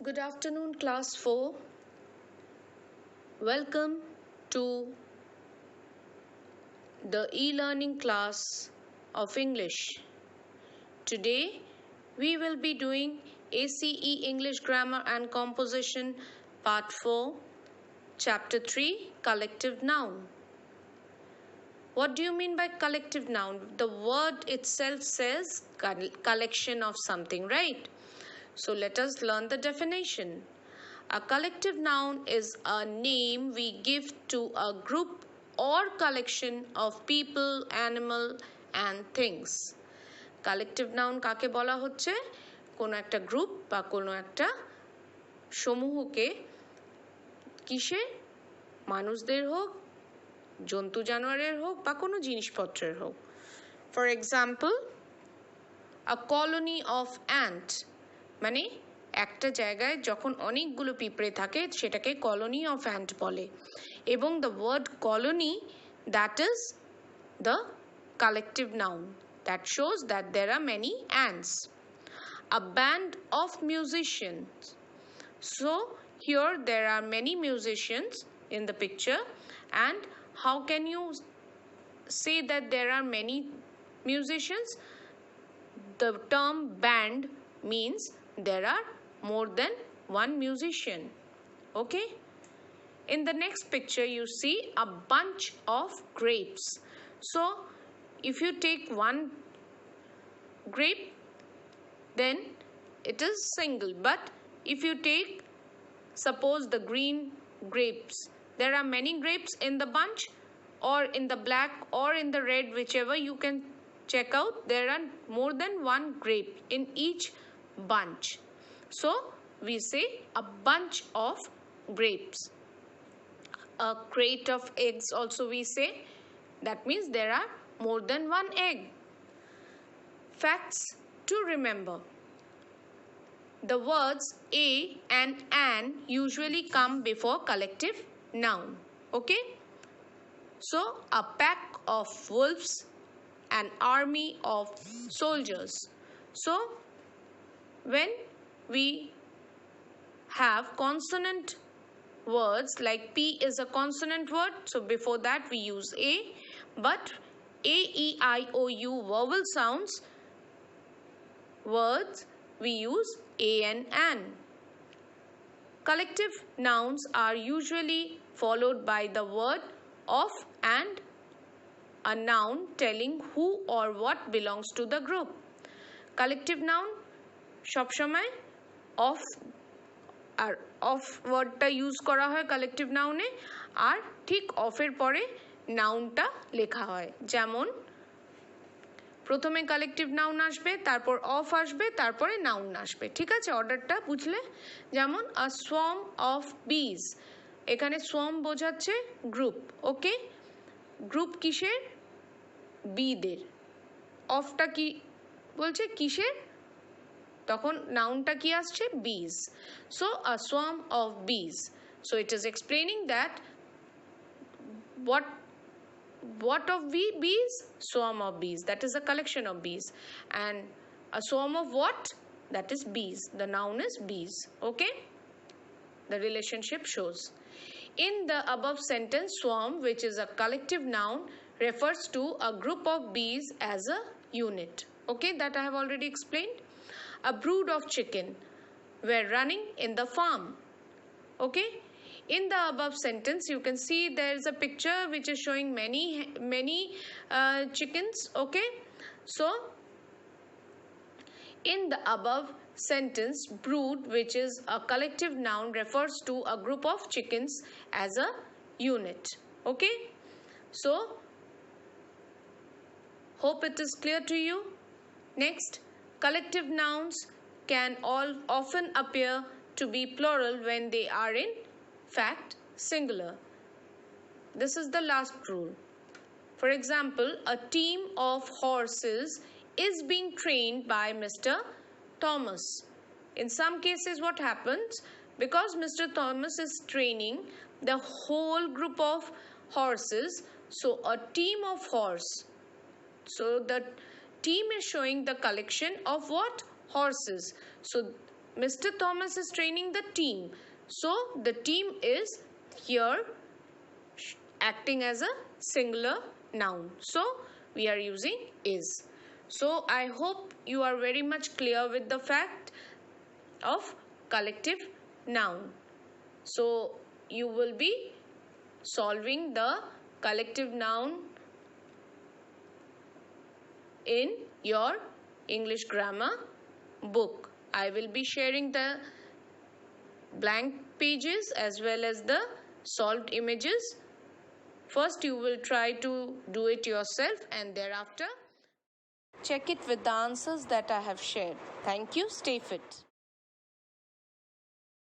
Good afternoon, class 4. Welcome to the e-learning class of English. Today, we will be doing ACE English Grammar and Composition Part 4, Chapter 3, Collective Noun. What do you mean by collective noun? The word itself says collection of something, right? So let us learn the definition. A collective noun is a name we give to a group or collection of people, animal and things. Collective noun কাকে বলা হচ্ছে? কোনো একটা group বা কোনো একটা সমূহকে কিসে মানুষদের হোক, জন্তু জানোয়ারের হোক বা কোনো জিনিসপত্রের হোক। For example, a colony of ant মানে একটা জায়গায় যখন অনেকগুলো পিঁপড়ে থাকে সেটাকে কলোনি অফ অ্যান্ট বলে এবং the word colony that is the collective noun that shows that there are many ants a band of musicians. So here there are many musicians in the picture, and how can you say that there are many musicians? The term band means there are more than one musician. Okay, in the next picture you see a bunch of grapes. So if you take one grape, then it is single, but if you take, suppose, the green grapes, there are many grapes in the bunch, or in the black or in the red, whichever you can check out, there are more than one grape in each bunch. So we say a bunch of grapes. A crate of eggs also we say, that means there are more than one egg. Facts to remember. The words a and an usually come before collective noun. Okay? So a pack of wolves, an army of soldiers. So when we have consonant words, like P is a consonant word, so before that we use A, but A, E, I, O, U vowel sounds words we use a and an. Collective nouns are usually followed by the word of and a noun telling who or what belongs to the group. Collective noun সবসময় of R of ওয়ার্ডটা use করা হয় collective নাউনে, আর ঠিক অফের পরে নাউনটা লেখা হয়। যেমন প্রথমে কালেকটিভ নাউন আসবে, তারপর অফ আসবে, তারপরে নাউন আসবে। ঠিক আছে, অর্ডারটা বুঝলে? যেমন আ সোয়ার্ম অফ বিজ, এখানে সোয়ার্ম বোঝাচ্ছে গ্রুপ। ওকে, গ্রুপ কিসের? বিদের। অফটা কি বলছে? কিসের? তখন নাউনটা কি আসছে? বিজ। সো আ সোয়ার্ম অফ বিজ। So it is explaining that what of bees? Swarm of bees, that is a collection of bees. And a swarm of what? That is bees. The noun is bees. Okay, the relationship shows. In the above sentence, swarm, which is a collective noun, refers to a group of bees as a unit. Okay, that I have already explained. A brood of chicken were running in the farm. Okay, in the above sentence you can see there is a picture which is showing many chickens. Okay, so in the above sentence, brood, which is a collective noun, refers to a group of chickens as a unit. Okay, so hope it is clear to you. Next, collective nouns can often appear to be plural when they are in fact singular. This is the last rule. For example, a team of horses is being trained by Mr. Thomas. In some cases what happens, because Mr. Thomas is training the whole group of horses, so a team of horse, so the team is showing the collection of what? Horses. So Mr. Thomas is training the team. So the team is here acting as a singular noun. So we are using is. So I hope you are very much clear with the fact of collective noun. So you will be solving the collective noun in your English grammar book. I will be sharing the blank pages as well as the solved images. First you will try to do it yourself and thereafter check it with the answers that I have shared. Thank you. Stay fit.